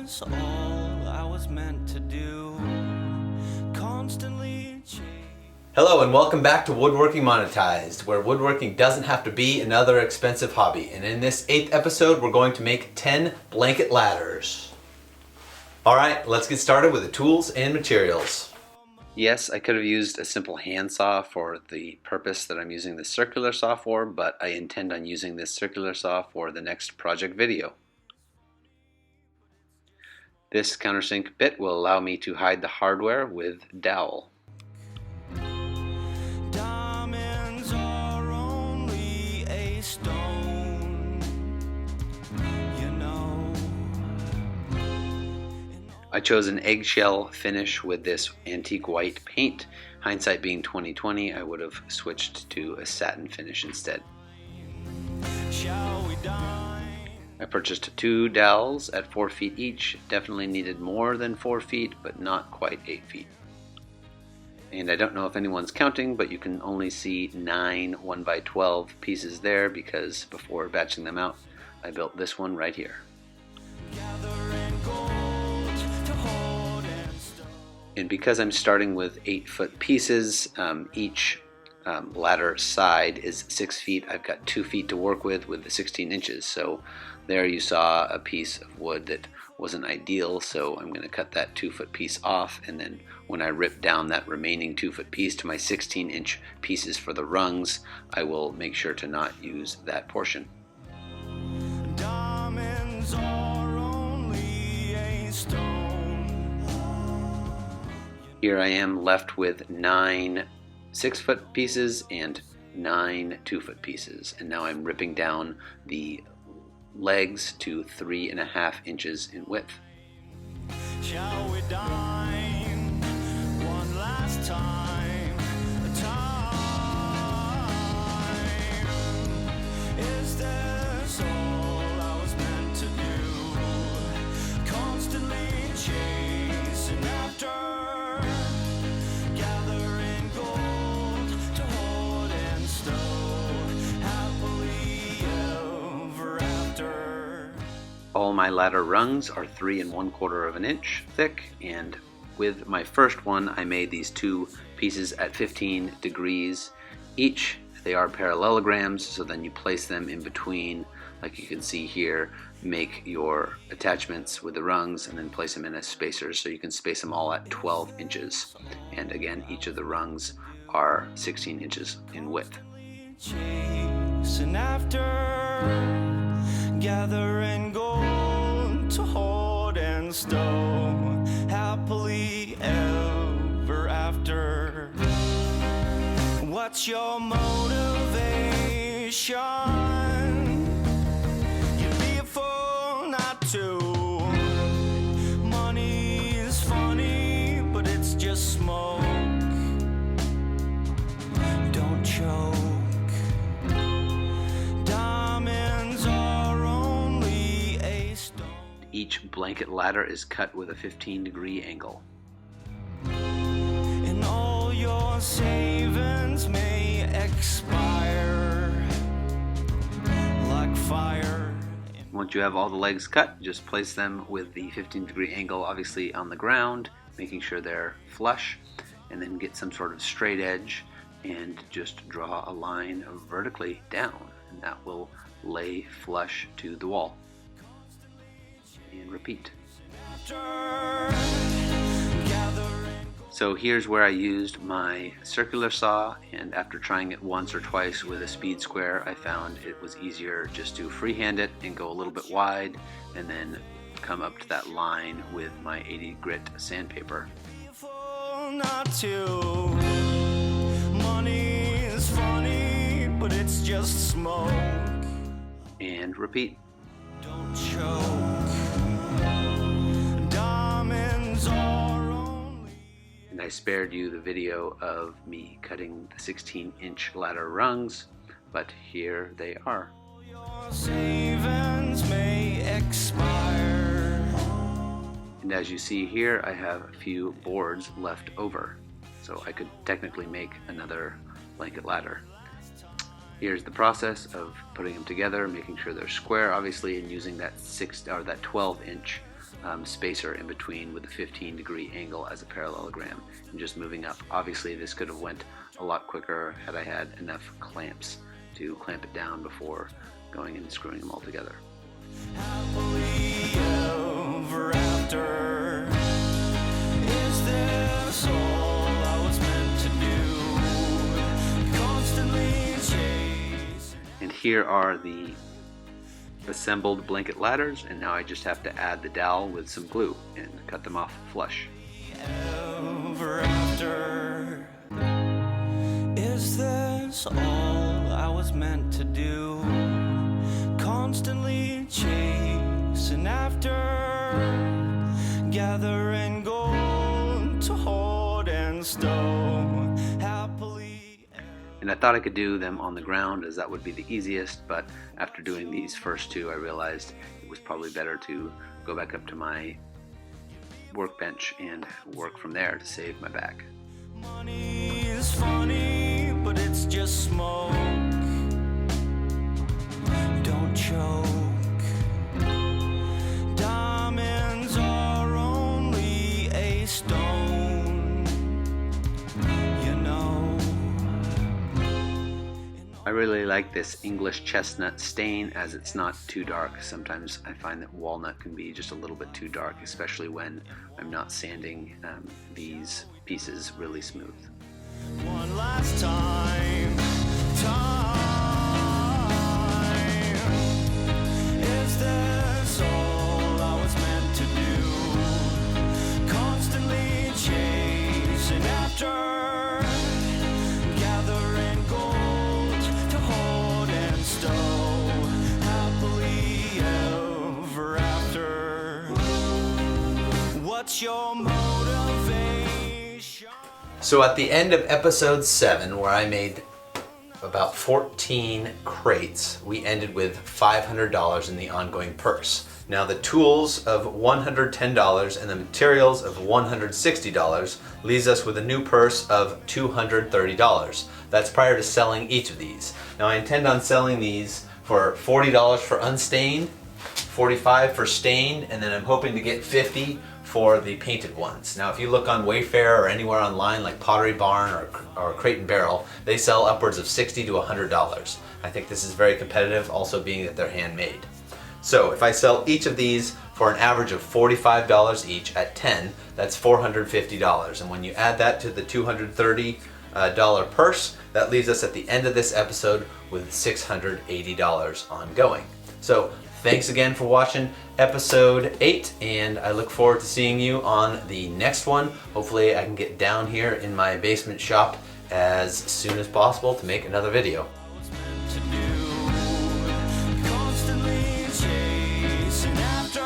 this all I was meant to do? Constantly change. Hello and welcome back to Woodworking Monetized, where woodworking doesn't have to be another expensive hobby. And in this 8th episode, we're going to make 10 blanket ladders. Alright, let's get started with the tools and materials. Yes, I could have used a simple handsaw for the purpose that I'm using this circular saw for, but I intend on using this circular saw for the next project video. This countersink bit will allow me to hide the hardware with dowel. Diamonds are only a stone, you know. I chose an eggshell finish with this antique white paint. Hindsight being 20/20, I would have switched to a satin finish instead. Shall we dine? I purchased 2 dowels at 4 feet each. Definitely needed more than 4 feet, but not quite 8 feet. And I don't know if anyone's counting, but you can only see 9 1x12 pieces there because before batching them out, I built this one right here. Gathering gold to hold and stow. And because I'm starting with 8-foot pieces, each ladder side is 6 feet. I've got 2 feet to work with the 16 inches. So there you saw a piece of wood that wasn't ideal, so I'm going to cut that 2-foot piece off, and then when I rip down that remaining 2-foot piece to my 16-inch pieces for the rungs, I will make sure to not use that portion. Diamonds are only a stone. Here I am left with 9 6-foot pieces and 9 2-foot pieces, and now I'm ripping down the legs to 3.5 inches in width. Shall we dine one last time? Is this all I was meant to do? Constantly chasing after, gathering gold to hoard and stow, happily ever after. All my ladder rungs are 3 1/4 inch thick, and with my first one I made these 2 pieces at 15 degrees each. They are parallelograms, so then you place them in between, like you can see here, make your attachments with the rungs and then place them in as spacers, so you can space them all at 12 inches. And again, each of the rungs are 16 inches in width. Chasing after, gathering gold to hoard and stow, happily ever after. What's your motivation? You'd be a fool not to. Money's funny, but it's just smoke. Don't choke. Diamonds are only a stone. Each blanket ladder is cut with a 15-degree angle. And all your savings may expire like fire. Once you have all the legs cut, just place them with the 15-degree angle obviously on the ground, making sure they're flush, and then get some sort of straight edge and just draw a line vertically down, and that will lay flush to the wall. And repeat. So here's where I used my circular saw, and after trying it once or twice with a speed square, I found it was easier just to freehand it and go a little bit wide and then come up to that line with my 80 grit sandpaper. Not to. Money's funny, but it's just smoke. And repeat. Don't choke. Diamonds are only. And I spared you the video of me cutting the 16-inch ladder rungs, but here they are. Your savings may expire. And as you see here, I have a few boards left over, so I could technically make another blanket ladder. Here's the process of putting them together, making sure they're square, obviously, and using that 12-inch spacer in between with a 15-degree angle as a parallelogram and just moving up. Obviously this could have went a lot quicker had I had enough clamps to clamp it down before going and screwing them all together. Happily ever after. Is this all I was meant to do? Constantly chase. And here are the assembled blanket ladders, and now I just have to add the dowel with some glue and cut them off flush. Ever after. Is this all I was meant to do? Constantly chasing after, gathering gold to hoard and stow. Happily. And I thought I could do them on the ground as that would be the easiest, but after doing these first two I realized it was probably better to go back up to my workbench and work from there to save my back. Money is funny, but it's just smoke. Don't choke. Diamonds are only a stone, you know. I really like this English chestnut stain as it's not too dark. Sometimes I find that walnut can be just a little bit too dark, especially when I'm not sanding these pieces really smooth. One last time. Is this all I was meant to do? Constantly chasing after, gathering gold to hoard and stow. Happily ever after. What's your motivation? So at the end of episode 7, where I made about 14 crates, we ended with $500 in the ongoing purse. Now the tools of $110 and the materials of $160 leaves us with a new purse of $230. That's prior to selling each of these. Now I intend on selling these for $40 for unstained, $45 for stained, and then I'm hoping to get $50 for the painted ones. Now if you look on Wayfair or anywhere online like Pottery Barn or Crate and Barrel, they sell upwards of $60 to $100. I think this is very competitive, also being that they're handmade. So if I sell each of these for an average of $45 each at 10, that's $450. And when you add that to the $230 purse, that leaves us at the end of this episode with $680 ongoing. So thanks again for watching episode 8, and I look forward to seeing you on the next one. Hopefully I can get down here in my basement shop as soon as possible to make another video. To do, constantly chasing after,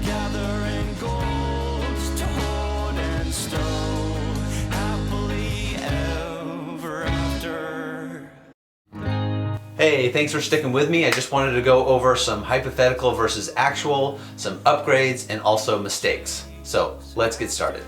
gathering gold to hoard and stow. Happily ever after. Hey, thanks for sticking with me. I just wanted to go over some hypothetical versus actual, some upgrades, and also mistakes. So let's get started.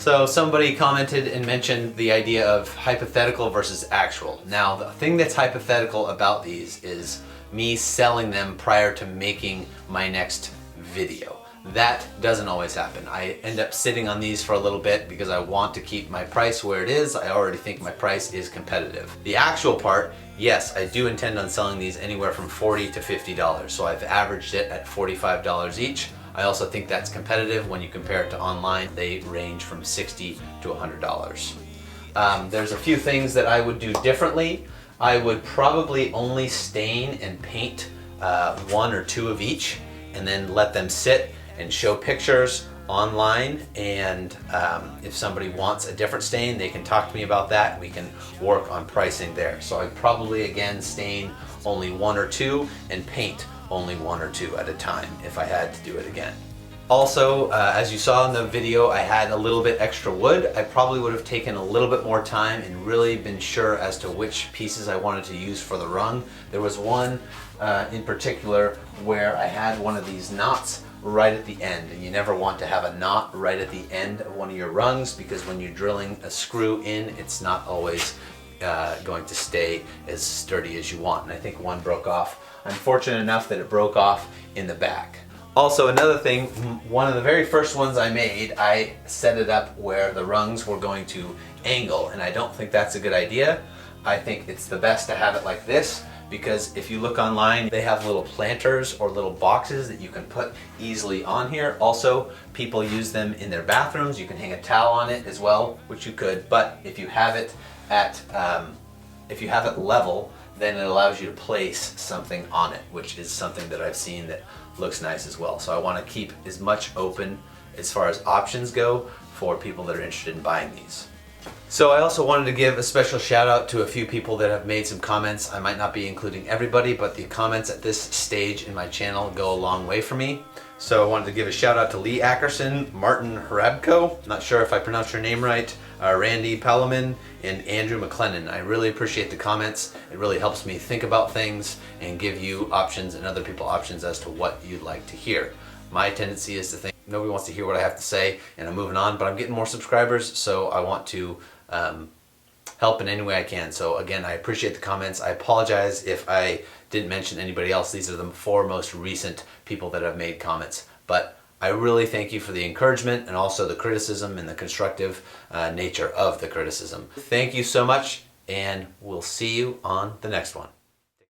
So somebody commented and mentioned the idea of hypothetical versus actual. Now the thing that's hypothetical about these is me selling them prior to making my next video. That doesn't always happen. I end up sitting on these for a little bit because I want to keep my price where it is. I already think my price is competitive. The actual part, yes, I do intend on selling these anywhere from $40 to $50. So I've averaged it at $45 each. I also think that's competitive when you compare it to online. They range from $60 to $100. There's a few things that I would do differently. I would probably only stain and paint 1 or 2 of each, and then let them sit and show pictures online, and if somebody wants a different stain, they can talk to me about that. We can work on pricing there. So I'd probably again stain only 1 or 2 and paint only 1 or 2 at a time if I had to do it again. Also, as you saw in the video, I had a little bit extra wood. I probably would have taken a little bit more time and really been sure as to which pieces I wanted to use for the rung. There was one in particular where I had one of these knots right at the end, and you never want to have a knot right at the end of one of your rungs, because when you're drilling a screw in, it's not always going to stay as sturdy as you want. And I think one broke off. I'm fortunate enough that it broke off in the back. Also, another thing, one of the very first ones I made, I set it up where the rungs were going to angle, and I don't think that's a good idea. I think it's the best to have it like this, because if you look online, they have little planters or little boxes that you can put easily on here. Also, people use them in their bathrooms. You can hang a towel on it as well, which you could, but if you have it at, if you have it level, then it allows you to place something on it, which is something that I've seen that looks nice as well. So I want to keep as much open as far as options go for people that are interested in buying these. So I also wanted to give a special shout out to a few people that have made some comments. I might not be including everybody, but the comments at this stage in my channel go a long way for me. So I wanted to give a shout out to Lee Ackerson, Martin Hrabko, not sure if I pronounced your name right, Randy Palaman, and Andrew McLennan. I really appreciate the comments. It really helps me think about things and give you options and other people options as to what you'd like to hear. My tendency is to think nobody wants to hear what I have to say and I'm moving on, but I'm getting more subscribers, so I want to help in any way I can. So again, I appreciate the comments. I apologize if I didn't mention anybody else. These are the 4 most recent people that have made comments, but I really thank you for the encouragement and also the criticism and the constructive nature of the criticism. Thank you so much, and we'll see you on the next one.